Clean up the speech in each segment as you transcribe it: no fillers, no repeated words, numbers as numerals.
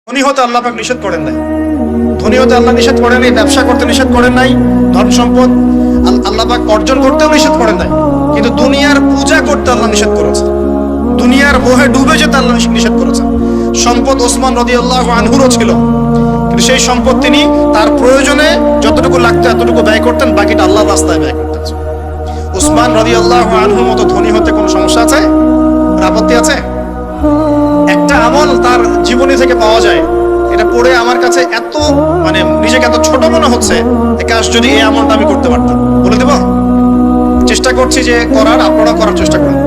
ধনী হতে আল্লাহ পাক নিষেধ করেন নাই, ধনী হতে আল্লাহ নিষেধ করেন নাই, ব্যবসা করতে নিষেধ করেন নাই, ধন সম্পদ আল্লাহ পাক অর্জন করতেও নিষেধ করেন নাই, কিন্তু দুনিয়ার পূজা করতে আল্লাহ নিষেধ করেছেন, দুনিয়ার মোহে ডুবে যেতে আল্লাহ নিষেধ করেছেন। সম্পদ ওসমান রাদিয়াল্লাহু আনহুরও ছিল, কিন্তু সেই সম্পদ তিনি তার প্রয়োজনে যতটুকু লাগতো এতটুকু ব্যয় করতেন, বাকিটা আল্লাহর রাস্তায় ব্যয় করতেন। ওসমান রাদিয়াল্লাহু আনহুর মতো ধনী হতে কোনো সমস্যা আছে? আপত্তি আছে? একটা আমল তার জীবনী থেকে পাওয়া যায়, এটা পড়ে আমার কাছে এত নিজেকে এত ছোট মনে হচ্ছে, কাশ যদি এই আমলটা আমি করতে পারতাম। বলে দেব, চেষ্টা করছি যে করার, আপনারা করার চেষ্টা করুন।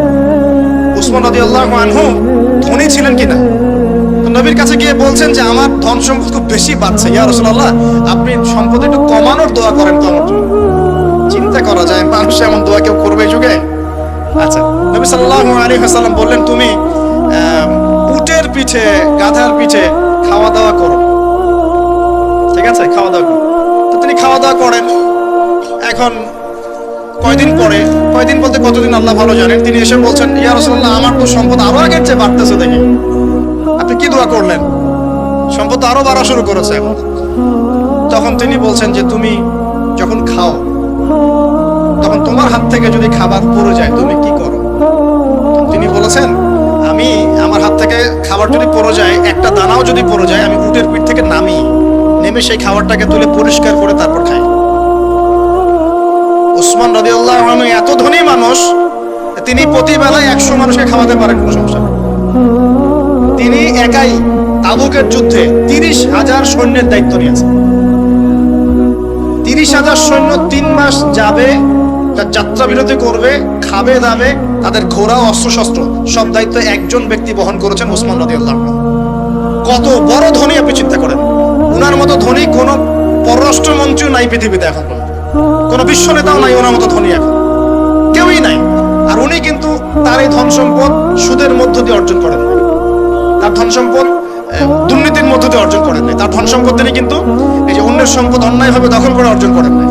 উসমান রাদিয়াল্লাহু আনহু ধনী ছিলেন কিনা? নবীর কাছে গিয়ে বলছেন যে আমার ধন সম্পদ খুব বেশি বাড়ছে, ইয়া রাসূলুল্লাহ আপনি সম্পদ একটু কমানোর দোয়া করেন তো আমার জন্য। চিন্তা করা যায় মানুষ এমন দোয়া কেউ করবে এই যুগে? আচ্ছা, নবী সাল্লাল্লাহু আলাইহি ওয়াসাল্লাম বললেন তুমি উটের পিঠে, গাধার পিঠে খাওয়া দাওয়া করো, ঠিক আছে? খাওয়া দাওয়া করো। তো তিনি খাওয়া দাওয়া করেন। এখন কয়দিন পরে, কয়দিন বলতে কতদিন আল্লাহ ভালো জানেন, তিনি এসে বলছেন ইয়া রাসূলুল্লাহ আমার তো সম্পদ আরো আগের চেয়ে বাড়তেছে, দেখি আপনি কি দোয়া করলেন? সম্পদ আরো বাড়া শুরু করেছে। তখন তিনি বলছেন যে তুমি যখন খাও তখন তোমার হাত থেকে যদি খাবার পড়ে যায় তুমি কি করো? তিনি বলেছেন আমি আমার হাত থেকে খাবার যদি পড়ে যায়, একটা দানাও যদি পড়ে যায়, আমি উটের পিঠ থেকে নেমে সেই খাবারটাকে তুলে পরিষ্কার করে তারপর খাই। উসমান রাদিয়াল্লাহু আনহু এত ধনী মানুষ, তিনি প্রতি বেলায় 100 মানুষকে খাওয়াতে পারেন, কোনো সমস্যা নেই। তিনি একাই তাবুকের যুদ্ধে 30,000 সৈন্যের দায়িত্ব নিয়েছেন। 30,000 সৈন্য 3 মাস যাবে, যাত্রা বিরতি করবে, খাবে দাবে, তাদের ঘোড়া অস্ত্রশস্ত্র সব দায়িত্ব একজন ব্যক্তি বহন করেছেন, ওসমান রাদিয়াল্লাহু আনহু। কত বড় ধনী আপনি চিন্তা করেন। ওনার মতো ধনী কোন পররাষ্ট্রমন্ত্রীও নাই পৃথিবীতে, এখন কোন বিশ্ব নেতাও নাই ওনার মতো ধনী, এখন কেউই নাই। আর উনি কিন্তু তার এই ধন সম্পদ সুদের মধ্য দিয়ে অর্জন করেন নাই, তার ধন সম্পদ দুর্নীতির মধ্য দিয়ে অর্জন করেন নাই, তার ধন সম্পদ তিনি কিন্তু এই যে অন্যের সম্পদ অন্যায়ভাবে দখল করে অর্জন করেন নাই।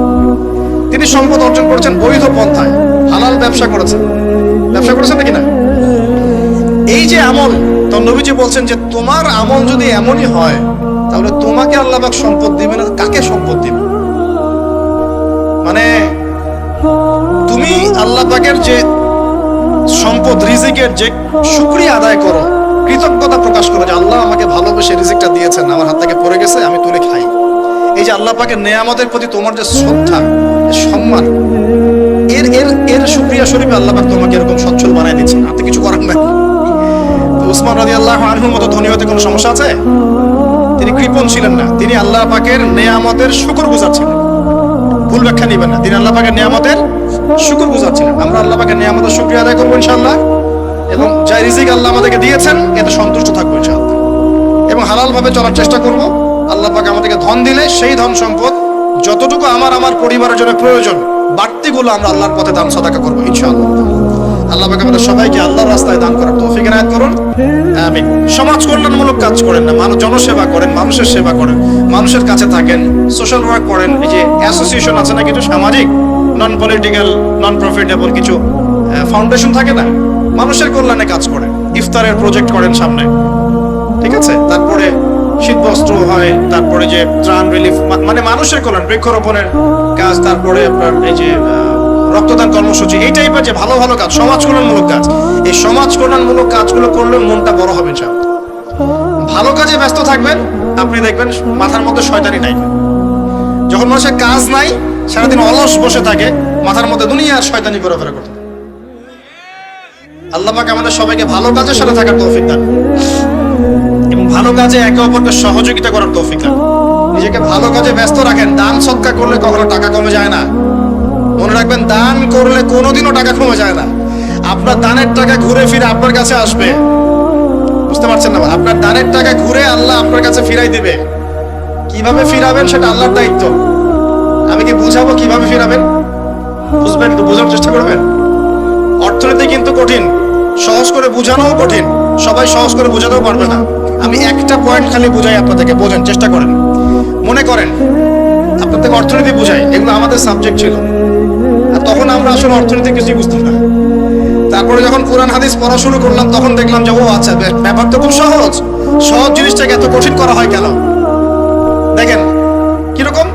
তিনি সম্পদ অর্জন করেছেন বৈধ পন্থায়, হালাল ব্যবসা করেছেন। ব্যবসা করেছেন নাকি না? এই যে আমল, তো নবীজি বলছেন যে তোমার আমল যদি এমনই হয় তাহলে তোমাকে আল্লাহ পাক সম্পদ দিবে না, কাকে সম্পদ দিবে? তুমি আল্লাহ পাকের যে সম্পদ, রিজিকের যে শুকরিয়া আদায় করো, কৃতজ্ঞতা প্রকাশ করো যে আল্লাহ আমাকে ভালোবেসে রিজিকটা দিয়েছেন, আমার হাত থেকে পড়ে গেছে, আমি তুলে খাই। এই যে আল্লাহ পাকের নেয়ামতের প্রতি তোমার যে শ্রদ্ধা, সম্মান, এর শুকরিয়া স্বরূপে আল্লাহ পাক তোমাকে এরকম সচ্ছল বানায় দিচ্ছেন, আপনি কিছু করেন না। উসমান রাদিয়াল্লাহু আনহুর মতো ধনী হতে কোনো সমস্যা আছে? তিনি কৃপণ ছিলেন না, তিনি আল্লাহ পাকের নেয়ামতের শুকরগুজার ছিলেন। ভুল ব্যাখ্যা নিবেন না, তিনি আল্লাহ পাকের নেয়ামতের শুকরগুজার ছিলেন। আমরা আল্লাহ পাকের নেয়ামতের শুকরিয়া আদায় করবো ইনশাআল্লাহ, এবং যা রিজিক আল্লাহ আমাদেরকে দিয়েছেন এতে সন্তুষ্ট থাকবো ইনশাআল্লাহ, এবং হালাল ভাবে চলার চেষ্টা করব। আল্লাহ পাক আমাদেরকে ধন দিলে সেই ধন সম্পদ যতটুকু আমার পরিবারের জন্য প্রয়োজন, বাড়তিগুলো আমরা আল্লাহর পথে দান সাদাকা করবো ইনশাআল্লাহ। আল্লাহ পাক আমাদের সবাইকে আল্লাহর রাস্তায় দান করার তৌফিক এনায়েত করুন, আমিন। সমাজ কল্যাণমূলক কাজ করেন না, জনসেবা করেন, মানুষের সেবা করেন, মানুষের কাছে থাকেন, সোশ্যাল ওয়ার্ক করেন। এই যে অ্যাসোসিয়েশন আছে না কিছু সামাজিক, নন পলিটিক্যাল, নন প্রফিটেবল কিছু ফাউন্ডেশন থাকে না, মানুষের কল্যাণে কাজ করেন, ইফতারের প্রজেক্ট করেন সামনে, ঠিক আছে? তারপরে শীত বস্ত্র হয়, তারপরে যে ত্রাণ রিলিফ, মানুষের কল্যাণ, বৃক্ষরোপণের কাজ, তারপরে আপনার এই যে রক্তদান কর্মসূচি, এই টাইপের যে ভালো ভালো কাজ, সমাজ কল্যাণমূলক কাজ, এই সমাজ কল্যাণমূলক কাজগুলো করলে মনটা বড় হবে ইনশাআল্লাহ। ভালো কাজে ব্যস্ত থাকবেন, আপনি দেখবেন মাথার মধ্যে শয়তানি নাই। যখন মানুষের কাজ নাই, সারাদিন অলস বসে থাকে, মাথার মধ্যে দুনিয়ার শয়তানি ঘোরাফেরা করতে। আল্লাহ পাক আমাদের সবাইকে ভালো কাজের সাথে থাকার তৌফিক দান, এবং ভালো কাজে একে অপরকে সহযোগিতা করার তৌফিক দান। নিজেকে ভালো কাজে ব্যস্ত রাখেন। দান সদকা করলে কখনো টাকা কমে যায় না, মনে রাখবেন। দান করলে কোনোদিনও টাকা কমে যায় না। আপনার দানের টাকা ঘুরে ফিরে আপনার কাছে আসবে, বুঝতে পারছেন না? আপনার দানের টাকা ঘুরে আল্লাহ আপনার কাছে ফিরাই দিবে। কিভাবে ফিরাবেন সেটা আল্লাহর দায়িত্ব। আমি কি বুঝাবো কিভাবে ফিরাবেন? বুঝবেন তো, বোঝার চেষ্টা করবেন। অর্থনীতি কিন্তু কঠিন, সহজ করে বোঝানোও কঠিন, সবাই সহজ করে বোঝাতেও পারবে না। আমি একটা পয়েন্ট খালি বুঝাই আপনাদেরকে, বোঝেন চেষ্টা করেন। মনে করেন আপনাদেরকে অর্থনীতি বুঝাই, এগুলো আমাদের সাবজেক্ট ছিল, আর তখন আমরা আসলে অর্থনীতি কিছুই বুঝতাম না। তারপরে যখন কোরআন হাদিস পড়া শুরু করলাম তখন দেখলাম যে ও আচ্ছা, ব্যাপার তো খুব সহজ। সহজ জিনিসটাকে এত কঠিন করা হয় কেন? দেখেন কিরকম,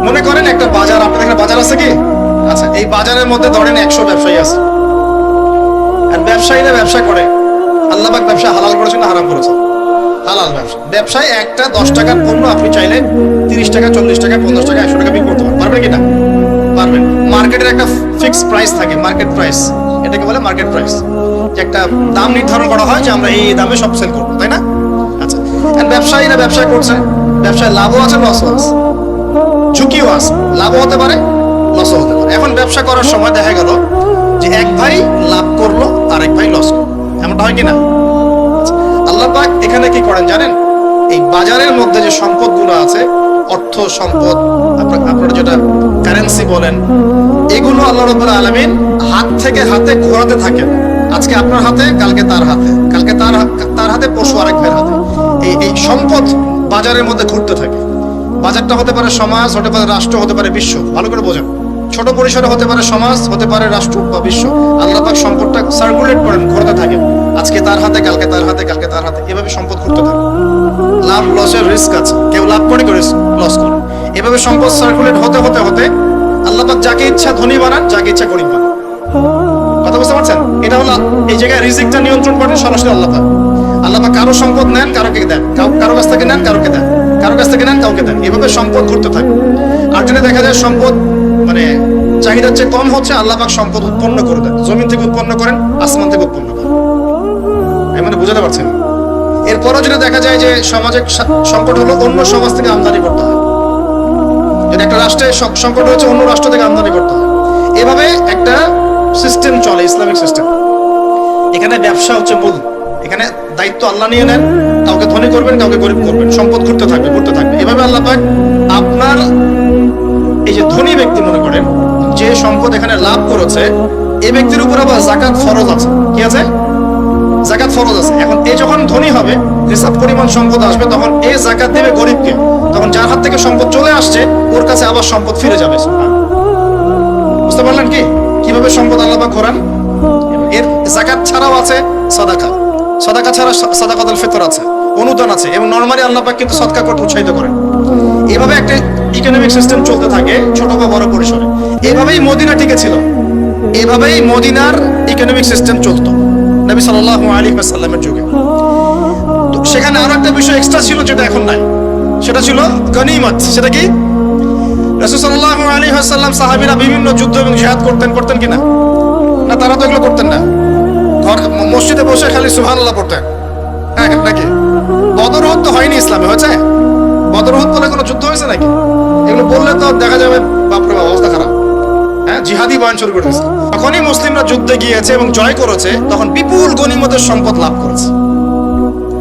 মনে করেন একটা বাজার, আপনাদের এখানে বাজার আছে কি? আচ্ছা, এই বাজারের মধ্যে ধরেন 100 ব্যবসায়ী আছে, আর ব্যবসায়ীরা ব্যবসা করে। আল্লাহ পাক ব্যবসা হালাল করেছেন না হারাম করেছেন? হালাল ব্যবসা। ব্যবসায় একটা 10 টাকার পণ্য আপনি চাইলে 30 টাকা, 40 টাকা, 50 টাকা, 100 টাকা বিক্রি করতে পারবেন কি না? পারবেন। মার্কেটের একটা ফিক্সড প্রাইস থাকে, মার্কেট প্রাইস, এটাকে বলে মার্কেট প্রাইস। একটা দাম নির্ধারণ করা হয় যে আমরা এই দামে সব সেল করবো, তাই না? আচ্ছা, ব্যবসায়ীরা ব্যবসা করছে, ব্যবসায় লাভও আছে, লসও আছে, ঝুঁকিও আছে, লাভও হতে পারে, লসও হতে পারে। এখন ব্যবসা করার সময় দেখা গেল যে এক ভাই লাভ করলো আর এক ভাই লস করলো, এমনটা হয় কিনা? আল্লাহ পাক এখানে কি করেন জানেন? এই বাজারের মধ্যে যে সম্পদগুলো আছে, অর্থ সম্পদ, আপনারা যেটা কারেন্সি বলেন, এগুলো আল্লাহ রাব্বুল আলামিন হাত থেকে হাতে ঘোরাতে থাকেন। আজকে আপনার হাতে, কালকে তার হাতে, কালকে তার হাতে, পরশু আরেক ভাইয়ের হাতে। এই সম্পদ বাজারের মধ্যে ঘুরতে থাকে। বাজারটা হতে পারে সমাজ, হতে পারে রাষ্ট্র, হতে পারে বিশ্ব। ভালো করে বোঝেন, ছোট পরিসরে হতে পারে সমাজ, হতে পারে রাষ্ট্র বা বিশ্ব। আল্লাহ পাক সম্পদটা সার্কুলেট করেন, ঘুরতে থাকে। আজকে তার হাতে, কালকে তার হাতে, কালকে তার হাতে, এভাবে সম্পদ ঘুরতে থাকে। লাভ লসের রিস্ক আছে, কেউ লাভ করে, কেউ লস করে। এভাবে সম্পদ সার্কুলেট হতে হতে হতে আল্লাহ পাক যাকে ইচ্ছা ধনী বানান, যাকে ইচ্ছা গরিব বানান। কথা বুঝতে পারছেন? এটা হলো এই জায়গায় রিজিকটা নিয়ন্ত্রণ করেন সরাসরি আল্লাহ পাক। আল্লাহ পাক কারো সম্পদ নেন, কারোকে দেন, কারো কাছ থেকে নেন, কারোকে দেন, কারো কাছ থেকে নেন, কাউকে দেন। এভাবে সম্পদ ঘুরতে থাকে। আর যদি দেখা যায় সম্পদ মানে চাহিদার চেয়ে কম হচ্ছে, আল্লাহ পাক সম্পদ উৎপন্ন করে দেন। জমিন থেকে উৎপন্ন করেন, আসমান থেকে উৎপন্ন করেন। আমি মানে বুঝাতে পারছেন? এরপরও যদি দেখা যায় যে সমাজে সংকট হলো, অন্য সমাজ থেকে আমদানি করতে হয়। যদি একটা রাষ্ট্রে সংকট হয়েছে, অন্য রাষ্ট্র থেকে আমদানি করতে হয়। এভাবে একটা সিস্টেম চলে, ইসলামিক সিস্টেম। এখানে ব্যবসা হচ্ছে মূল। এখানে দায়িত্ব আল্লাহ নিয়ে নেন, কাউকে ধনী করবেন, কাউকে গরিব করবেন। সম্পদ ঘুরতে থাকবে, ঘুরতে থাকবে। এভাবে আল্লাহ পাক আপনার এই যে ধনী ব্যক্তি, মনে করেন যে সম্পদ এখানে লাভ করেছে, এই ব্যক্তির উপর আবার যাকাত ফরজ আছে। কি আছে? যাকাত ফরজ আছে। এখন এই যখন ধনী হবে, হিসাব পরিমাণ সম্পদ আসবে, তখন এই যাকাত দেবে গরিবকে। তখন যার হাত থেকে সম্পদ চলে আসছে, ওর কাছে আবার সম্পদ ফিরে যাবে। বুঝতে পারলেন কি কিভাবে সম্পদ আল্লাহ পাক ঘোরান? এর যাকাত ছাড়াও আছে সাদাকা। সাদাকা ছাড়া সাদাকাতুল ফিতর আছে, অনুদান আছে, এবং নরমালি আল্লাহ পাক কিন্তু সদকা করতে উৎসাহিত করেন। এভাবে একটা ইকোনমিক সিস্টেম চলতে থাকে, ছোট বা বড় পরিসরে। এভাবেই মদিনা টিকে ছিল, এভাবেই মদিনার ইকোনমিক সিস্টেম চলতো নবী সাল্লাল্লাহু আলাইহি ওয়াসাল্লামের যুগে। তো সেখানে আরো একটা বিষয় এক্সট্রা ছিল, যেটা এখন নাই। সেটা ছিল গনিমত। সেটা কি? রাসূল সাল্লাল্লাহু আলাইহি ওয়াসাল্লাম সাহাবীরা বিভিন্ন যুদ্ধ এবং জিহাদ করতেন কিনা? না, তারা তো এগুলো করতেন না। ঘর মসজিদে বসে খালি সুবহানাল্লাহ পড়তেন। হ্যাঁ নাকি? বদর উহুদ তো হয়নি ইসলামে, হয়েছে? বদর উহুদ বলে কোনো যুদ্ধ হয়েছে নাকি? এগুলো বললে তো দেখা যাবে বাপরে বাপ, অবস্থা খারাপ। হ্যাঁ, জিহাদি বয়ান শুরু করে দিয়েছে। যখনই মুসলিমরা যুদ্ধে গিয়েছে এবং জয় করেছে, তখন বিপুল গনিমতের সম্পদ লাভ করেছে।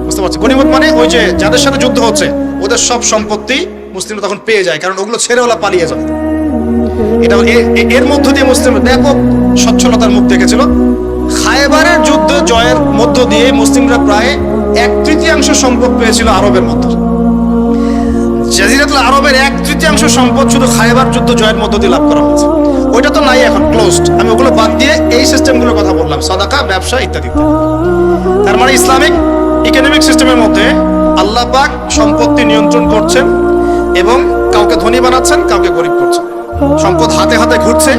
বুঝতে পারছি? গনিমত মানে ওই যে যাদের সাথে যুদ্ধ হচ্ছে, ওদের সব সম্পত্তি মুসলিমরা তখন পেয়ে যায়, কারণ ওগুলো ছেড়ে ওরা পালিয়ে যায়। এটা এর মধ্য দিয়ে মুসলিমরা ব্যাপক সচ্ছলতার মুখ দেখেছিল। খায়বারের যুদ্ধ জয়ের মধ্য দিয়ে মুসলিমরা প্রায় 1/3 সম্পদ পেয়েছিল আরবের মধ্যে। জাজিরাতুল আরবের 1/3 সম্পদ শুধু খায়বার যুদ্ধ জয়ের মধ্য দিয়ে লাভ করা হয়েছে। ওইটা তো নাই, এখন ক্লোজড। আমি ওগুলো বাদ দিয়ে এই সিস্টেমগুলোর কথা বললাম, সাদাকা, ব্যবসা ইত্যাদি। তার মানে ইসলামিক ইকোনমিক সিস্টেমের মধ্যে আল্লাহ পাক সম্পত্তি নিয়ন্ত্রণ করছেন এবং কাউকে ধনী বানাচ্ছেন, কাউকে গরিব করছেন। সম্পদ হাতে হাতে ঘুরছে,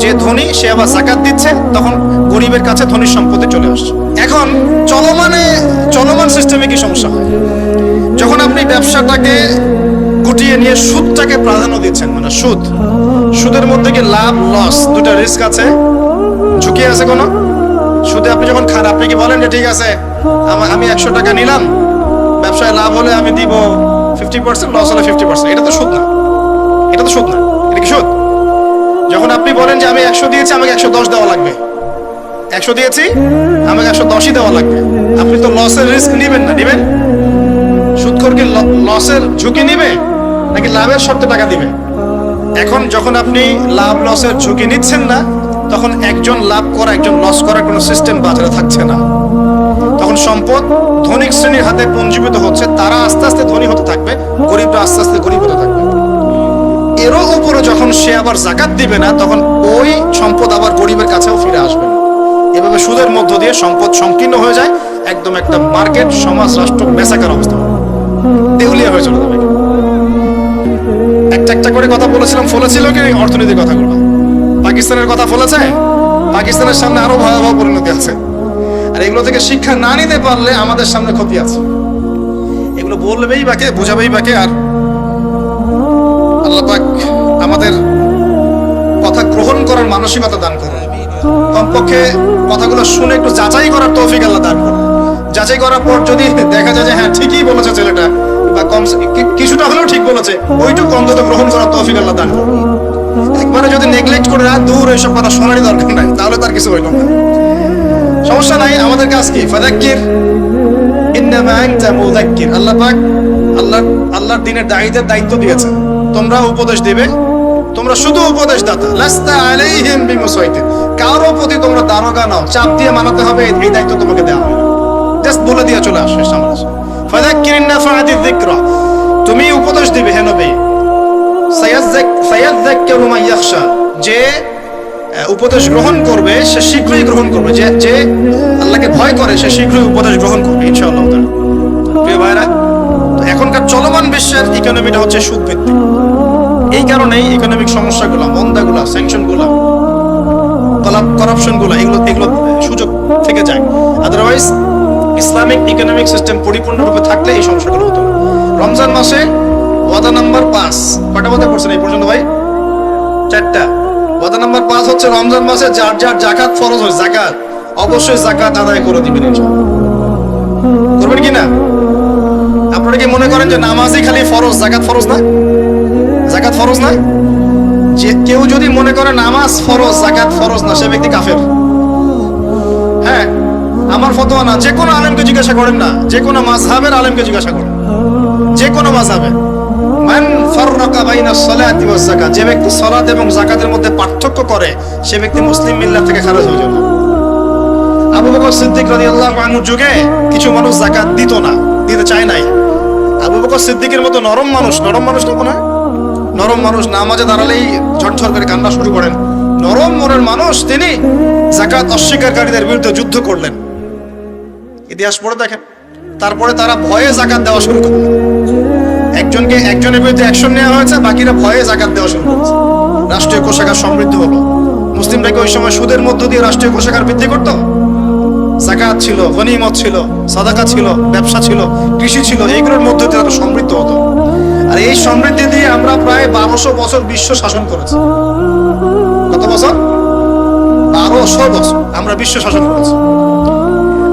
যে ধনী সে আবার যাকাত দিচ্ছে, তখন গরিবের কাছে ধনীর সম্পত্তি চলে আসছে। এখন চলমান সিস্টেমে কি সমস্যা হয়? যখন আপনি ব্যবসাটাকে গুটিয়ে নিয়ে সুদটাকে প্রাধান্য দিচ্ছেন, মানে সুদের মধ্যে কি লাভ লস দুটা রিস্ক আছে, ঝুঁকি আছে কোনো? সুদে আপনি যখন খান, আপনি কি বলেন যে ঠিক আছে আমি 100 টাকা নিলাম, ব্যবসায় লাভ হলে আমি দিব 50%, লস হলে 50%? এটা তো সুদ না, এটা তো সুদ না। এটা কি সুদ? যখন আপনি বলেন যে আমি 100 দিয়েছি, আমাকে 110 দেওয়া লাগবে, 100 দিয়েছি আমাকে 110ই দেওয়া লাগবে, আপনি তো লসের রিস্ক নিবেন না? নিবেন? সুদখোর কি লসের ঝুঁকি নিবে নাকি লাভের শর্তে টাকা দিবে? এখন যখন আপনি লাভ লসের ঝুঁকি নিচ্ছেন না, তখন একজন লাভ করা একজন লস করার কোনো সিস্টেম বাজারে থাকছে না। তখন সম্পদ ধনিক শ্রেণীর হাতে পুঞ্জীভূত হচ্ছে, তারা আস্তে আস্তে ধনী হতে থাকবে, গরিবরা আস্তে আস্তে গরিব হতে থাকবে। এরও উপরে যখন সে আবার যাকাত দিবে না, তখন ওই সম্পদ আবার গরিবের কাছেও ফিরে আসবে না। এভাবে এভাবে সুদের মধ্য দিয়ে সম্পদ সংকীর্ণ হয়ে যায়, একদম একটা মার্কেট, সমাজ, রাষ্ট্র বেচাকার অবস্থা, দেউলিয়া হয়ে চলে যাবে। একটা একটা করে কথা বলেছিলাম, ফলেছিল কি অর্থনীতির কথাগুলো? পাকিস্তানের কথা ফলেছে? পাকিস্তানের সামনে আরো ভয়াবহ পরিণতি আছে। আর এগুলো থেকে শিক্ষা না নিতে পারলে আমাদের সামনে ক্ষতি আছে। এগুলো বলবেই বাকে, বোঝাবেই বাকে। আর আল্লাহ পাক আমাদের কথা গ্রহণ করার মানসিকতা দান করুন। কমপক্ষে কথাগুলো শুনে একটু যাচাই করার তৌফিক আল্লাহ দান করুন। যাচাই করার পর যদি দেখা যায় যে হ্যাঁ ঠিকই বলেছে ছেলেটা, বা কম কিছুটা হলেও ঠিক বলেছে, ওইটুকু অন্তত গ্রহণ করার তৌফিক আল্লাহ দান করুন। একবারে যদি নেগলেক্ট করে না, দূর এইসব কথা শোনারই দরকার নাই, তাহলে তার কিছু হইল না। সমস্যা নাই, আমাদের কাজ কি? ফাযাক্কির ইন্নামা আনতা মুযাক্কির। আল্লাহ পাক আল্লাহর দ্বীনের দায়ীদের দায়িত্ব দিয়েছে, তোমরা উপদেশ দিবে, তোমরা শুধু উপদেশ দাতা। লাস্তা আলাইহিম বিমুসাইতির, কারো প্রতি তোমরা দারোগা নাও, চাপ দিয়ে মানাতে হবে, এই দায়িত্ব তোমাকে দেওয়া হয়। জাস্ট বলে দিয়ে চলে আসে সামনে। ফাযাক্কির ইন্নাফাআতিয যিকরা, তুমি উপদেশ দিবে হে নবী। সায়াযাক্কারু মান ইয়াখশা, যে উপদেশ গ্রহণ করবে সে শীঘ্রই গ্রহণ করবে, যে আল্লাহকে ভয় করে সে শীঘ্রই উপদেশ গ্রহণ করবে ইনশাআল্লাহ। প্রিয় ভাইরা, তো এখনকার চলমান বিশ্বের ইকোনমিটা হচ্ছে সুদ ভিত্তিক। এই কারণেই ইকোনমিক সমস্যাগুলো, মন্দাগুলো, স্যাংশনগুলো, করাপশনগুলো, এগুলো সুযোগ থেকে যায়। আদারওয়াইজ ইসলামিক ইকোনমিক সিস্টেম পরিপূর্ণরূপে থাকলে এই সমস্যাগুলো হতো। রমজান মাসে ওয়াদা নাম্বার 5, কয়টা ওয়াদা করছেন এই পর্যন্ত ভাই? 4টা। ওয়াদা নাম্বার 5 হচ্ছে রমজান মাসে যার যার যাকাত ফরজ হয়, যাকাত অবশ্যই যাকাত আদায় করে দিবেন ইনশাআল্লাহ। করবেন কি না? আপনারা কি মনে করেন যে নামাজই খালি ফরজ, যাকাত ফরজ না? যাকাত ফরজ না? যে কেউ যদি মনে করে নামাজ ফরজ, যাকাত ফরজ না, সে ব্যক্তি কাফের। হ্যাঁ, আমার ফতোয়া না, যে কোনো আলেমকে জিজ্ঞাসা করেন না, যে কোনো মাযহাবের আলেমকে জিজ্ঞাসা করেন, যে কোনো মাযহাবে। মান ফাররাকা বাইনাস সালাতি ওয়াজ যাকাত, যে ব্যক্তি সালাত এবং যাকাতের মধ্যে পার্থক্য করে, সে ব্যক্তি মুসলিম মিল্লাত থেকে খারিজ হয়ে যাবে। আবু বকর সিদ্দিক রাদিয়াল্লাহু আনহুর যুগে কিছু মানুষ যাকাত দিত না, দিতে চায় নাই। আবু বকর সিদ্দিকের মতো নরম মানুষ না, নরম মানুষ নামাজে দাঁড়ালেই ঝরঝর করে কান্না শুরু করেন, নরম মনের মানুষ, তিনি যাকাত অস্বীকারীদের বিরুদ্ধে যুদ্ধ করলেন। ইতিহাস পড়ে দেখেন। তারপরে তারা ভয়ে যাকাত দেওয়া শুরু করলেন। একজনের বিরুদ্ধে অ্যাকশন নেওয়া হয়েছে, বাকিরা ভয়ে যাকাত দেওয়া শুরু করেছে। রাষ্ট্রীয় কোষাগার সমৃদ্ধ হলো। মুসলিমরা কি ওই সময় সুদের মধ্য দিয়ে রাষ্ট্রীয় কোষাগার বৃদ্ধি করত? যাকাত ছিল, গনিমত ছিল, সাদাকা ছিল, ব্যবসা ছিল, কৃষি ছিল, এইগুলোর মধ্য দিয়ে তারা সমৃদ্ধ হতো। আর এই সমৃদ্ধি দিয়ে আমরা প্রায় 1200 বছর বিশ্ব শাসন করেছি। কত বছর? 1200 বছর আমরা বিশ্ব শাসন করেছি।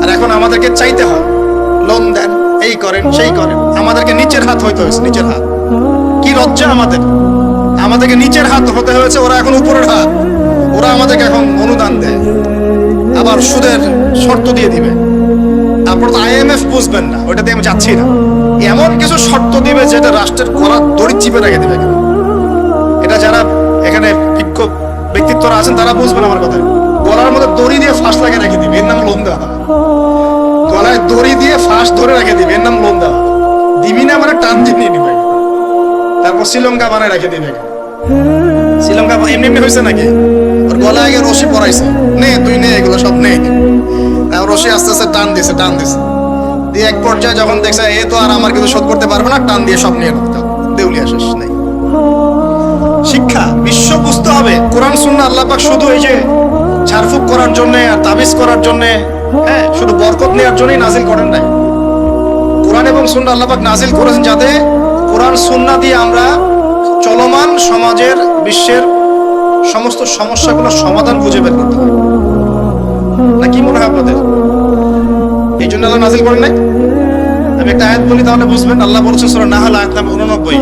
আর এখন আমাদেরকে চাইতে হয়, লোন দেন, এই করেন, সেই করেন। আমাদেরকে নিচের হাত হইতে হয়েছে, নিচের হাত। কি লজ্জা আমাদেরকে নিচের হাত হতে হয়েছে, ওরা এখন উপরের হাত। ওরা আমাদেরকে এখন অনুদান দেয়, আবার সুদের শর্ত দিয়ে দিবে। তারপর তো IMF বুঝবেন না, ওইটাতে আমি যাচ্ছি না। এমন কিছু শর্ত দিবে যেটা রাষ্ট্রের গলার দড়ি চিপে রেখে দিবে। এটা যারা এখানে বিজ্ঞ ব্যক্তিত্বরা আছেন তারা বুঝবেন আমার কথা। গলার মধ্যে দড়ি দিয়ে ফাঁস লাগিয়ে রেখে দিবে, এর নাম লোন দেওয়া। গলায় দড়ি দিয়ে ফাঁস ধরে রেখে দিবে, এর নাম লোন দেওয়া। দিবি না মানে টান দিয়ে নিয়ে নিবে। তারপর শ্রীলঙ্কা বানায় রেখে দিবে। শ্রীলঙ্কা এমনি হয়েছে নাকি? ওর গলায় আগে রশি পরাইছে, নে তুই নে, এগুলো সব নে। রশি আস্তে আস্তে টান দিছে দিয়ে এক পর্যায়ে যখন দেখছে এ তো আর আমার কিছু শোধ করতে পারবে না, টান দিয়ে সব নিয়ে ঢুকতে দেউলিয়া শেষ নাই। শিক্ষা বিশ্ব বুঝতে হবে, কোরআন সুন্নাহ আল্লাহ পাক শুধু এই যে ঝাড়ফুঁক করার জন্য আর তাবিজ করার জন্য, হ্যাঁ, শুধু বরকত নেওয়ার জন্যই নাজিল করেন নাই। কোরআন এবং সুন্নাহ আল্লাহ পাক নাজিল করেছেন যাতে কোরআন সুন্নাহ দিয়ে আমরা চলমান সমাজের, বিশ্বের সমস্ত সমস্যাগুলোর সমাধান খুঁজে বের করতে হবে। না কি মনে হয় আপনাদের? এই জন্য আল্লাহ নাজিল করেন নাই। আমি একটা আয়াত বলি তাহলে বুঝবেন। আল্লাহ বলছেন সূরা নাহল আয়াত নাম্বার 89,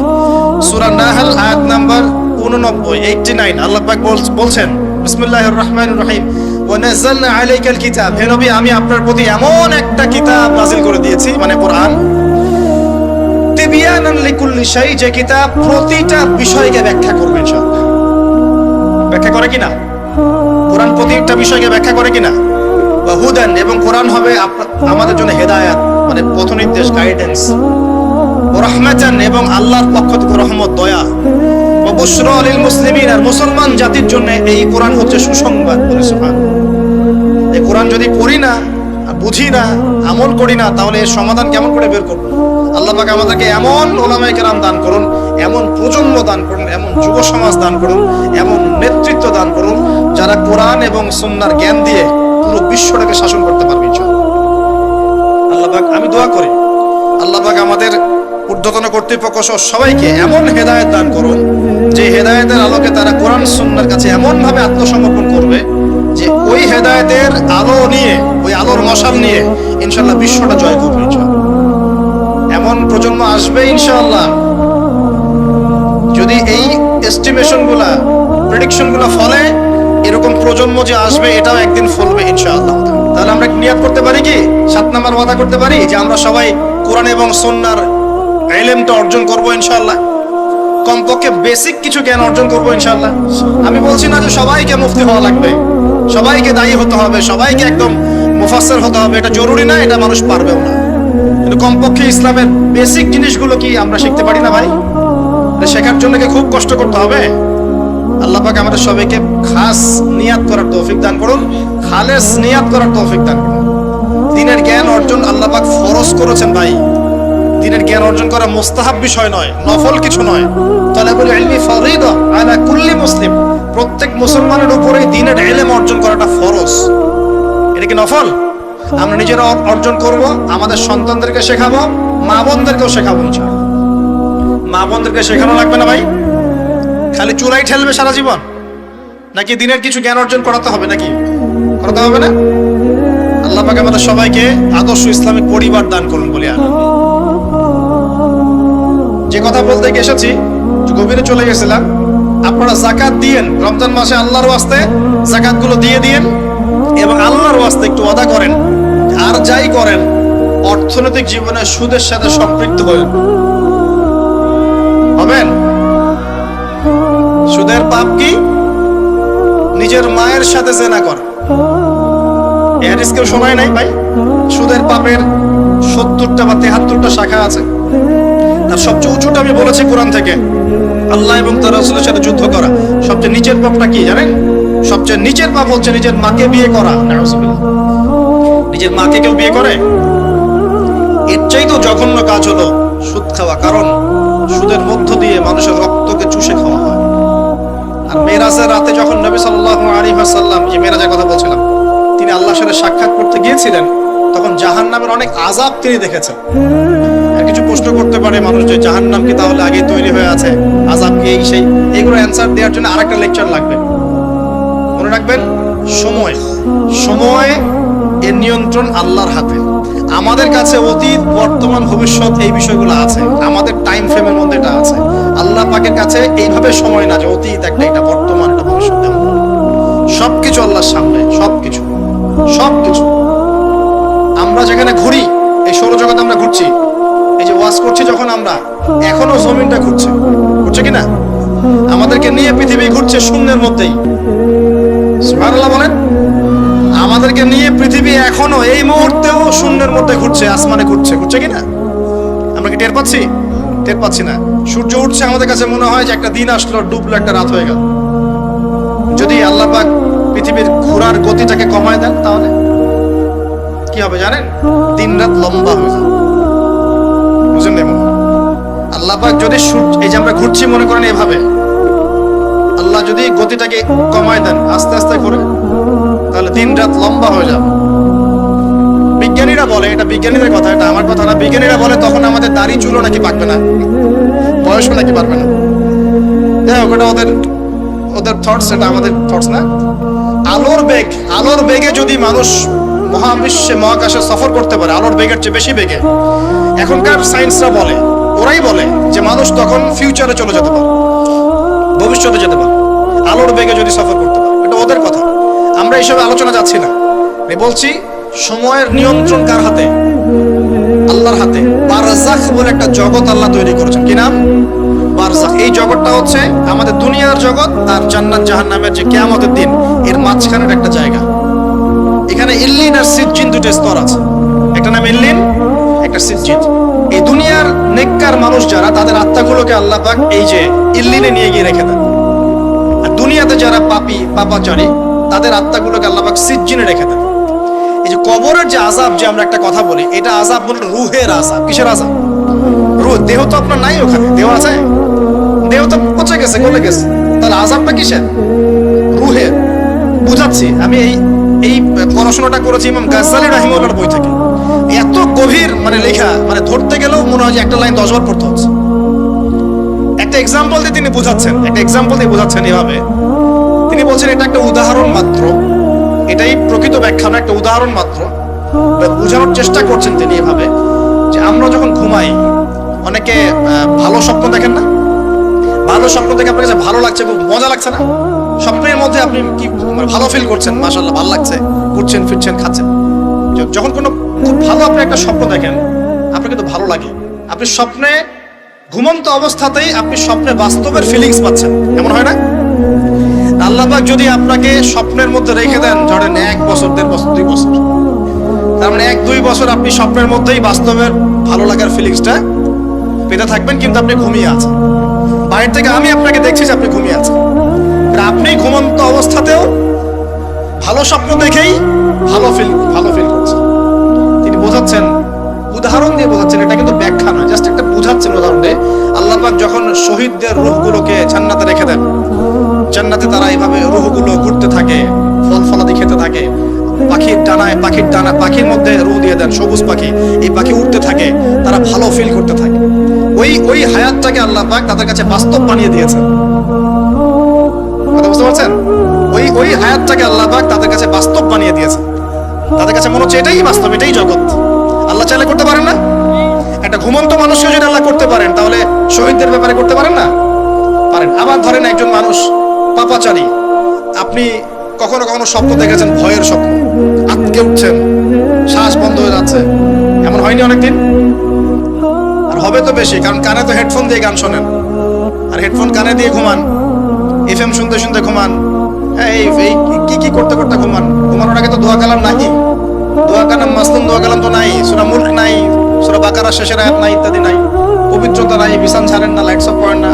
সূরা নাহল আয়াত নাম্বার 89 আল্লাহ পাক বলছেন বিসমিল্লাহির রহমানির রহিম, ওয়া নাযালনা আলাইকাল কিতাব, হে নবী আমি আপনার প্রতি এমন একটা কিতাব নাজিল করে দিয়েছি, মানে কোরআন, তিবিয়ানান লিকুল্লি শাই, যে কিতাব প্রতিটা বিষয়কে ব্যাখ্যা করবে ইনশাআল্লাহ। ব্যাখ্যা করে কিনা? কোরআন প্রতিটা বিষয়কে ব্যাখ্যা করে কিনা? ওয়া হুদান, এবং কোরআন হবে আমাদের জন্য হেদায়েত, মানে পথ নির্দেশ, গাইডেন্স। ওয়া রাহমাতান, এবং আল্লাহর পক্ষ থেকে রহমত, দয়া। ওয়া বুশরা লিল মুসলিমিন, আর মুসলমান জাতির জন্য এই কোরআন হচ্ছে সুসংবাদ। সুবহানাল্লাহ। এই কোরআন যদি পড়ি না, বুঝি না, আমল করি না, তাহলে এর সমাধান কেমন করে বের করবো? আল্লাহ পাক আমাদেরকে এমন ওলামায়ে কেরাম দান করুন, এমন প্রজন্ম দান করুন, এমন যুব সমাজ দান করুন, এমন নেতৃত্ব দান করুন, যারা কোরআন এবং সুন্নাহর জ্ঞান দিয়ে পুরো বিশ্বটাকে শাসন করতে পারবে ইনশাআল্লাহ। আল্লাহ পাক, আমি দোয়া করি আল্লাহ পাক আমাদের ঊর্ধ্বতন কর্তৃপক্ষ সহ সবাইকে এমন হেদায়েত দান করুন, যে হেদায়েতের আলোকে তারা কোরআন সুন্নাহর কাছে এমন ভাবে আত্মসমর্পণ করবে যে ওই হেদায়েতের আলো নিয়ে, ওই আলোর মশাল নিয়ে ইনশাআল্লাহ বিশ্বটা জয় করবে ইনশাআল্লাহ। এমন প্রজন্ম আসবে ইনশাআল্লাহ, যদি এই এস্টিমেশন গুলা, প্রেডিকশন গুলা ফলে, এরকম প্রজন্ম যে আসবে এটাও একদিন ফলবে ইনশাআল্লাহ। তাহলে আমরা নিয়াত করতে পারি কি, 7 নাম্বার ওয়াদা করতে পারি যে আমরা সবাই কোরআন এবং সুন্নাহর ইলমটা অর্জন করব ইনশাআল্লাহ। কমপক্ষে বেসিক কিছু জ্ঞান অর্জন করব ইনশাআল্লাহ। আমি বলছি না যে সবাইকে মুফতি হওয়া লাগবে, সবাইকে দায়ী হতে হবে, সবাইকে একদম মুফাসসির হতে হবে, এটা জরুরি না, এটা মানুষ পারবেও না। কিন্তু কমপক্ষে ইসলামের বেসিক জিনিসগুলো কি আমরা শিখতে পারি না ভাই? শেখার জন্য কি খুব কষ্ট করতে হবে? আল্লাহ পাক আমাদের সবাইকে খাস নিয়াত করার তৌফিক দান করুন, খালেস নিয়াত করার তৌফিক দান করুন। দ্বীনের জ্ঞান অর্জন আল্লাহ পাক ফরজ করেছেন ভাই। দ্বীনের জ্ঞান অর্জন করা মুস্তাহাব বিষয় নয়, নফল কিছু নয়। তালাবুল ইলমি ফরিদা আলা কুল্লি মুসলিম, প্রত্যেক মুসলমানের উপরেই দ্বীনের ইলম অর্জন করাটা ফরজ। এটা কি নফল? আমরা নিজেরা অর্জন করব, আমাদের সন্তানদেরকে শেখাবো, মা বোনদেরকেও শেখাবো ইনশাআল্লাহ। মা বোনদেরকে শেখানো লাগবে না ভাই? খালি চুলাই ঠেলবে সারা জীবন? নাকি দিনের কিছু জ্ঞান অর্জন করাতে হবে? নাকি করাতে হবে না? আল্লাহ পাক আমাদের সবাইকে আদর্শ ইসলামিক পরিবার দান করুন বলি। আর যে কথা বলতে গিয়ে এসেছি, গভীরে চলে গেছিলাম। আপনারা যাকাত দিয়েন, রমজান মাসে আল্লাহর ওয়াস্তে যাকাতগুলো দিয়ে দিয়েন এবং আল্লাহর ওয়াস্তে একটু ওয়াদা করেন, আর যাই করেন অর্থনৈতিক জীবনে সুদের সাথে সম্পৃক্ত হবেন। সুদের পাপ কি? নিজের মায়ের সাথে জেনা করা। এই হাদিস কেউ শোনায় নাই ভাই? সুদের পাপের 70টা বা 73টা শাখা আছে। তার সবচেয়ে উঁচুটা আমি বলেছি কোরআন থেকে, আল্লাহ এবং তার রাসূলের সাথে যুদ্ধ করা। সবচেয়ে নিচের পাপটা কি জানেন? সবচেয়ে নিচের পাপ হচ্ছে নিজের মাকে বিয়ে করা। নাউযুবিল্লাহ। নিজের মাকে কেউ বিয়ে করে? এর চাইতেও জঘন্য কাজ হলো সুদ খাওয়া, কারণ সুদের মধ্য দিয়ে মানুষের রক্তকে চুষে খাওয়া হয়। আর মেরাজের রাতে যখন নবী সাল্লাল্লাহু আলাইহি ওয়াসাল্লাম, যে মেরাজের কথা বলছিলাম, তিনি আল্লাহর সাথে সাক্ষাৎ করতে গিয়েছিলেন, তখন জাহান্নামের অনেক আযাব তিনি দেখেছেন। আর কিছু প্রশ্ন করতে পারে মানুষ যে জাহান্নাম কি তাহলে আগে তৈরি হয়ে আছে, আযাব কি এই সেই? এগুলো অ্যানসার দেওয়ার জন্য আরেকটা লেকচার লাগবে। মনে রাখবেন, সময় এর নিয়ন্ত্রণ আল্লাহর হাতে। আমাদের কাছে অতীত, বর্তমান, ভবিষ্যৎ এই বিষয়গুলো আছে, আমাদের টাইম ফ্রেমের মধ্যে এটা আছে। আল্লাহ পাকের কাছে এইভাবে সময় না যে অতীত একটা, এটা বর্তমান, এটা ভবিষ্যৎ। সবকিছু আল্লাহর সামনে, সবকিছু। আমরা যেখানে ঘুরি, এই সৌরজগতে আমরা ঘুরছি, এই যে ওয়াজ করছি যখন আমরা, এখনো জমিনটা ঘুরছে কিনা? আমাদেরকে নিয়ে পৃথিবী ঘুরছে শূন্যের মধ্যেই। সুবহানাল্লাহ বলেন। আমাদেরকে নিয়ে পৃথিবী এখনো এই মুহূর্তেও শূন্যের মধ্যে ঘুরছে, আসমানে ঘুরছে কিনা? আমরা কি টের পাচ্ছি? টের পাচ্ছি না। সূর্য উঠছে, আমাদের কাছে মনে হয় যে একটা দিন আসলো, ডুবলো, একটা রাত হয়ে গেল। যদি আল্লাহ পাক পৃথিবীর ঘোরার গতিটাকে কমায় দেন, তাহলে কি হবে জানেন? দিন রাত লম্বা হয়ে যাবে। বুঝলেন? আল্লাহ পাক যদি এই যে আমরা ঘুরছি, মনে করেন এভাবে, আল্লাহ যদি গতিটাকে কমায় দেন, আস্তে আস্তে ঘুরে, তাহলে দিন রাত লম্বা হয়ে যাবে। বিজ্ঞানীরা বলে, এটা বিজ্ঞানীদের কথা, এটা আমার কথা না, বিজ্ঞানীরা বলে তখন আমাদের দাড়ি চুলও নাকি পাকবে না, বয়সও নাকি পারবে না। যাই হোক, ওটা ওদের থটস, এটা আমাদের থটস না। আলোর বেগে যদি মানুষ মহাবিশ্বে, মহাকাশে সফর করতে পারে, আলোর বেগের চেয়ে বেশি বেগে, এখনকার সায়েন্সরা বলে, ওরাই বলে যে মানুষ তখন ফিউচারে চলে যেতে পারে, ভবিষ্যতে যেতে পারে, আলোর বেগে যদি সফর করতে পারে। এটা ওদের কথা, আমরা এইসব আলোচনা যাচ্ছি না। আমি বলছি সময়ের নিয়ন্ত্রণ কার হাতে? আল্লাহর হাতে। বারজাখ বলে একটা জগৎ আল্লাহ তৈরি করেছেন। কি নাম? বারজাখ। এই জগৎটা হচ্ছে আমাদের দুনিয়ার জগৎ আর জান্নাত জাহান্নামের যে কিয়ামতের দিন, এর মাঝখানের একটা জায়গা। এখানে ইল্লিন আর সিজ্জিন দুটো স্তর আছে। একটা নাম ইল্লিন, একটা সিজ্জিন। এই দুনিয়ার নেককার মানুষ যারা, তাদের আত্মাগুলোকে আল্লাহ পাক এই যে ইল্লিনে নিয়ে গিয়ে রেখে দেন। আর দুনিয়াতে যারা পাপী, পাপাচারী, তাদের আত্মাগুলোকে আল্লাহ পাক সিজ্জিনে রেখে দেন। এই যে কবরের যে আযাব, যে আমরা একটা কথা বলি, এটা আযাব বলে রুহের আযাব। কিসের আযাব? রুহ। দেহ তো আপনার নাই, ওখানে দেহ আছে? দেহ তো পচে গেছে, গলে গেছে, তাহলে আযাবটা কিসের? রুহের। বুঝাচ্ছি, আমি এই পড়াশোনাটা করেছি ইমাম গাজ্জালী রাহিমাহুল্লাহর বই থেকে। এত গভীর মানে লেখা, মানে ধরতে গেলেও মনে হয় যে একটা লাইন 10 বার পড়তে হচ্ছে। একটা এক্সাম্পল দিয়ে তিনি বোঝাচ্ছেন, এভাবে তিনি বলছেন এটা একটা উদাহরণ মাত্র, এটাই প্রকৃত ব্যাখ্যা না, একটা উদাহরণ মাত্র। বোঝানোর চেষ্টা করছেন তিনি এভাবে যে আমরা যখন ঘুমাই, অনেকে ভালো স্বপ্ন দেখেন না? ভালো স্বপ্ন দেখে আপনার কাছে ভালো লাগছে, খুব মজা লাগছে না? স্বপ্নের মধ্যে আপনি কি ভালো ফিল করছেন, মাশাআল্লাহ ভালো লাগছে, ঘুরছেন ফিরছেন খাচ্ছেন। যখন কোনো খুব ভালো আপনি একটা স্বপ্ন দেখেন, আপনার কিন্তু ভালো লাগে। আপনি স্বপ্নে ঘুমন্ত অবস্থাতেই আপনি স্বপ্নে বাস্তবের ফিলিংস পাচ্ছেন, এমন হয় না? আল্লাহ পাক যদি আপনাকে স্বপ্নের মধ্যে রেখে দেন, ধরেন 1 বছর 1.5 বছর 2 বছর, তার মানে 1-2 বছর আপনি স্বপ্নের মধ্যেই বাস্তবের ভালো লাগার ফিলিংসটা পেতে থাকবেন, কিন্তু আপনি ঘুমিয়ে আছেন। বাইরে থেকে আমি আপনাকে দেখছি যে আপনি ঘুমিয়ে আছেন, আপনি ঘুমন্ত অবস্থাতেও ভালো স্বপ্ন দেখেই ভালো ফিল করছেন। তিনি বোঝাচ্ছেন, উদাহরণ দিয়ে বোঝাচ্ছেন, এটা কিন্তু ব্যাখ্যা নয়, জাস্ট একটা বোঝাচ্ছেন উদাহরণ দিয়ে। আল্লাহ পাক যখন শহীদদের রূহগুলোকে জান্নাতে রেখে দেন, জান্নাতে তারা এইভাবে রূহগুলো ঘুরতে থাকে, ফল ফলাদি খেতে থাকে, পাখির মধ্যে রূহ দিয়ে দেন, সবুজ পাখি, এই পাখি উঠতে থাকে, তারা ভালো ফিল করতে থাকে। ওই হায়াতটাকে আল্লাহ পাক তাদের কাছে বাস্তব বানিয়ে দিয়েছেন। কথা বুঝতে পারছেন? ওই হায়াতটাকে আল্লাহ পাক তাদের কাছে বাস্তব বানিয়ে দিয়েছেন। তাদের কাছে মনে হচ্ছে এটাই বাস্তব, এটাই জগৎ। আল্লাহ চাইলে করতে পারেন না? একটা ঘুমন্ত মানুষকে যদি আল্লাহ করতে পারেন, তাহলে শহীদদের ব্যাপারে করতে পারেন না? পারেন। আবার ধরেন একজন মানুষ পাপাচারী, আপনি কখনো কখনো স্বপ্ন দেখেছেন, ভয়ের স্বপ্ন, আটকে উঠছেন, শ্বাস বন্ধ হয়ে যাচ্ছে, এমন হয়নি অনেকদিন? আর হবে তো বেশি, কারণ কানে তো হেডফোন দিয়ে গান শোনেন, আর হেডফোন কানে দিয়ে ঘুমান, এফএম শুনতে শুনতে ঘুমান, হ্যাঁ এই কি করতে করতে ঘুমান। ঘুমানোর আগে তো দোয়া কালাম নাই, দোয়া কালাম মাসলুম দোয়া কালাম তো নাই, সূরা মুলক নাই, সূরা বাকারা শেষের আয়াত নাই, ইত্যাদি নাই, পবিত্রতা নাই, বিছান ছাড়েন না, লাইটস অফ করেন না।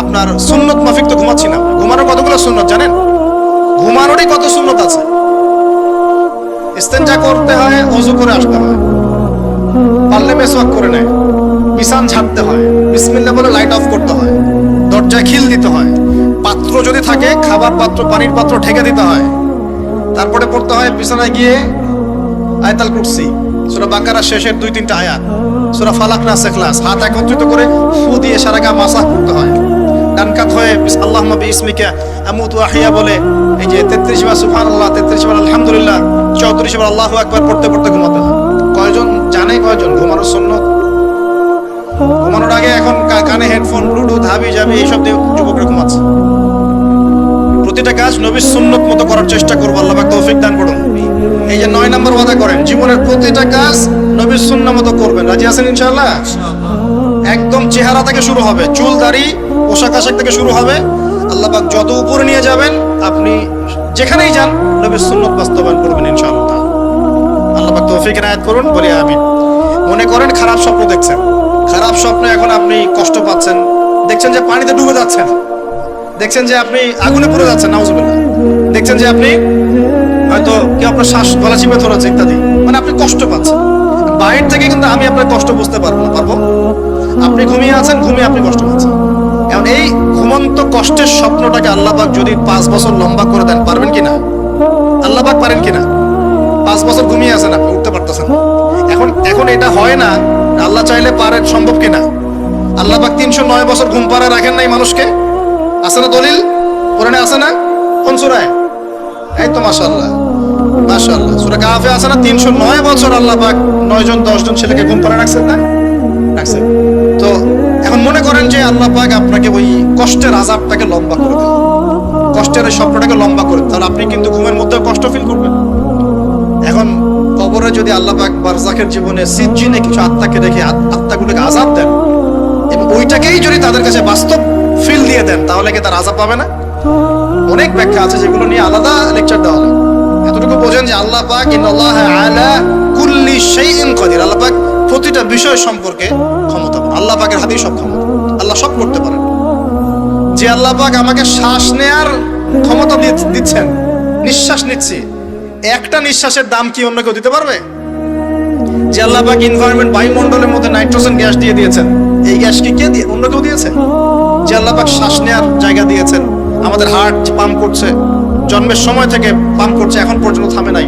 আপনার সুন্নত মাফিক তো ঘুমাচ্ছি না। ঘুমানোর কতগুলো সুন্নত জানেন? ঘুমানোরই কত সুন্নত আছে। ইস্তেঞ্জা করতে হয়, ওযু করে আসতে হয়, পারলে মেসওয়াক করে নেয়, বিছান ছাড়তে হয়, বিসমিল্লাহ বলে লাইট অফ করতে হয়, দরজায় খিল দিতে হয়, পাত্র যদি থাকে খাবার পাত্র, পানির পাত্র ঢেকে দিতে হয়, তারপরে পড়তে হয় বিছানায় গিয়ে আয়াতুল কুরসি, সূরা বাকারা শেষের 2-3টা আয়াত, সূরা ফালাক নাস ইখলাস, হাত একত্রিত করে ফু দিয়ে সারা গা মাসাহ করতে হয়। ডান কাত হয়ে আল্লাহুম্মা বিইসমিকা আমুতু আহইয়া বলে এই যে 33 বার সুবহানাল্লাহ, 33 বার আলহামদুলিল্লাহ, 34 বার আল্লাহু আকবার পড়তে পড়তে ঘুমাতে হয়। কয়জন জানে কয়জন ঘুমানোর সুন্নত? ঘুমানোর আগে এখন কানে হেডফোন, ব্লুটুথ, হাবি জাবি এইসব দিয়ে যুবকরা ঘুমাচ্ছে। প্রতিটা কাজ নবীর সুন্নত মতো করার চেষ্টা করবো, আল্লাহ পাক তৌফিক দান করুন। এই যে 9 নম্বর ওয়াদা করেন, জীবনের প্রতিটা কাজ নবীর সুন্নাহ মতো করবেন। রাজি আছেন ইনশাআল্লাহ? একদম চেহারা থেকে শুরু হবে, চুল দাড়ি পোশাক আশাক থেকে শুরু হবে। আল্লাহ পাক যত উপরে নিয়ে যাবেন, আপনি যেখানেই যান নবীর সুন্নাত বাস্তবায়ন করবেন ইনশাআল্লাহ। আল্লাহ পাক তৌফিক এনায়েত করুন, বলি আমিন। মনে করেন খারাপ স্বপ্ন দেখছেন, খারাপ স্বপ্নে এখন আপনি কষ্ট পাচ্ছেন, দেখছেন যে পানিতে ডুবে যাচ্ছেন, দেখছেন যে আপনি আগুনে পুড়ে যাচ্ছেন, নাউজুবিল্লাহ, দেখছেন যে আপনি হয়তো কেউ আপনার শ্বাস গলা চিপে ধরেছে ইত্যাদি, মানে আপনি কষ্ট পাচ্ছেন। বাইরে থেকে কিন্তু আমি আপনার কষ্ট বুঝতে পারবো না, পারবো? আপনি ঘুমিয়ে আছেন, ঘুমিয়ে আপনি কষ্ট পাচ্ছেন। এখন এই ঘুমন্ত কষ্টের স্বপ্নটাকে আল্লাহ পাক যদি 5 বছর লম্বা করে দেন, পারবেন কিনা? আল্লাহ পাক পারেন কিনা? 5 বছর ঘুমিয়ে আছেন, আপনি উঠতে পারতেছেন। এখন এটা হয় না, আল্লাহ চাইলে পারে, সম্ভব কিনা? আল্লাহ পাক 309 বছর ঘুম পাড়ায় রাখেন নাই মানুষকে? আছে না দলিল? কোরআনে আছে না? কোন সূরায়? এই তো মাশাআল্লাহ, মাশাআল্লাহ, সূরা কাহফে আছে না? 309 বছর আল্লাহ পাক 9 জন 10 জন ছেলেকে ঘুম পাড়ায় রাখছেন না? রাখছেন। তো এখন মনে করেন যে আল্লাহ পাক আপনাকে ওই কষ্টের আযাবটাকে লম্বা করে দেন, কষ্টের এই স্বপ্নটাকে লম্বা করে, তাহলে আপনি কিন্তু ঘুমের মধ্যে কষ্ট ফিল করবেন। এখন কবরে যদি আল্লাহ পাক বারজাখের জীবনে সিজ্জিনে কিছু আত্মাকে রেখে আত্মাগুলোকে আযাব দেন, এবং ওইটাকেই যদি তাদের কাছে বাস্তব ফিল দিয়ে দেন, তাহলে কি তার আযাব পাবে না? অনেক ব্যাখ্যা আছে, যেগুলো নিয়ে আলাদা লেকচার দেওয়া হবে। এতটুকু বোঝেন যে আল্লাহ পাক ইন্নাল্লাহ আলা কুল্লি শাইইন কাদির, আল্লাহ পাক প্রতিটা বিষয় সম্পর্কে ক্ষমতাবান। আল্লাহ পাকের হাতেই সব ক্ষমতা, আল্লাহ সব করতে পারেন। যে আল্লাহ পাক আমাকে শ্বাস নেয়ার ক্ষমতা দিচ্ছেন, নিঃশ্বাস নিচ্ছি, একটা নিঃশ্বাসের দাম কি অন্য কেউ দিতে পারবে? যে আল্লাহ পাক এনভায়রনমেন্ট, বায়ুমণ্ডলের মধ্যে নাইট্রোজেন গ্যাস দিয়ে দিয়েছেন, এই গ্যাস কি কে দিয়ে, অন্য কেউ দিয়েছে? যে আল্লাহ পাক শ্বাস নেওয়ার জায়গা দিয়েছেন, আমাদের হার্ট পাম্প করছে, জন্মের সময় থেকে পাম্প করছে, এখন পর্যন্ত থামে নাই।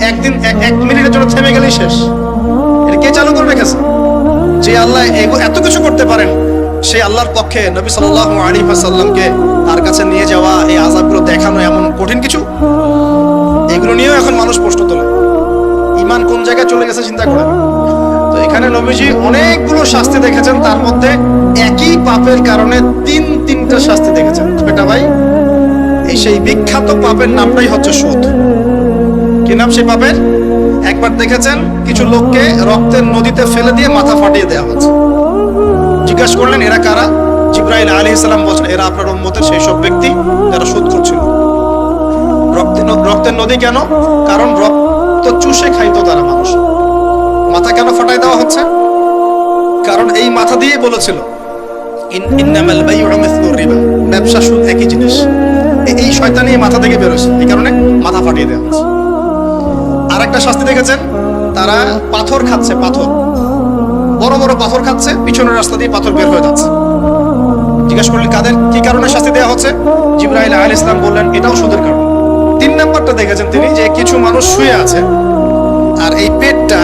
একদিন এক মিনিটের জন্য থেমে গেলেই শেষ। এটা কে চালু করে রেখেছে? যে আল্লাহ এত কিছু করতে পারেন, সেই আল্লাহর পক্ষে নবী সাল্লাল্লাহু আলাইহি ওয়াসাল্লামকে তার কাছে নিয়ে যাওয়া, এই আযাবগুলো দেখানো এমন কঠিন কিছু? এগুলো নিয়েও এখন মানুষ প্রশ্ন তোলে। ঈমান কোন জায়গায় চলে গেছে চিন্তা করেন। তো এখানে নবীজি অনেকগুলো শাস্তি দেখেছেন, তার মধ্যে একই পাপের কারণে তিনটা শাস্তি দেখেছেন। বেটা ভাই, এই সেই বিখ্যাত পাপের নামটাই হচ্ছে সুদ। কি নাম সেই পাপের? একবার দেখেছেন কিছু লোককে রক্তের নদীতে ফেলে দিয়ে মাথা ফাটিয়ে দেওয়া হচ্ছে। জিজ্ঞাসা করলেন এরা কারা? জিবরাইল আলাইহিস সালাম বলছেন এরা আপনার উম্মতের সেই সব ব্যক্তি যারা সুদ করছিল। রক্তের নদী কেন? কারণ রক্ত চুষে খাইতো তারা মানুষ। মাথা কেন ফাটাই দেওয়া হচ্ছে? কারণ এই মাথা দিয়ে বলেছিল ইন্নামাল বাইউ মিসলুর রিবা, ব্যবসা সুদ একই জিনিস। এই শয়তানি মাথা থেকে বেরোছে, এই কারণে মাথা ফাটিয়ে দেওয়া হচ্ছে। আর একটা শাস্তি দেখেছেন, তারা পাথর খাচ্ছে, পাথর, বড় বড় পাথর খাচ্ছে, পিছনের রাস্তা দিয়ে পাথর বের হয়ে যাচ্ছে। জিজ্ঞাসা করলেন কাদের, কি কারণে শাস্তি দেওয়া হচ্ছে? জিবরাইল আলাইহিস সালাম বললেন এটাও সুদের কারণ। 3 নাম্বারটা দেখেছেন তিনি, যে কিছু মানুষ শুয়ে আছে আর এই পেটটা,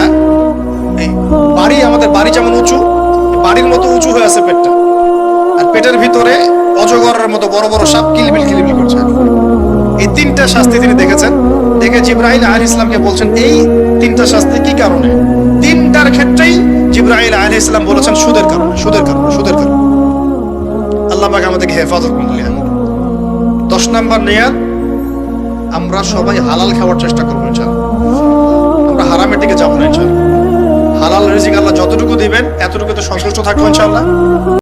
এই বাড়ি, আমাদের বাড়ি যেমন উঁচু, বাড়ির মতো উঁচু হয়ে আছে পেটটা, আর পেটের ভিতরে অজগরের মতো বড় বড় সাপ কিলবিল কিলবিল করছে। এই 3টা শাস্তি তিনি দেখেছেন। দেখে জিবরাইল আলাইহিস সালামকে বলছেন এই 3টা শাস্তি কি কারণে? 3টার ক্ষেত্রেই জিবরাইল আলাইহিস সালাম বলেছেন সুদের কারণে, সুদের কারণে, সুদের কারণে। আল্লাহ পাক আমাদেরকে হেফাজত করুন। 10 নাম্বার নিয়াত, আমরা সবাই হালাল খাওয়ার চেষ্টা করবো ইনশাআল্লাহ। আমরা হারামের দিকে যাবো না ইনশাআল্লাহ। হালাল রিজিক আল্লাহ যতটুকু দিবেন এতটুকুতে সন্তুষ্ট থাকবো ইনশাআল্লাহ।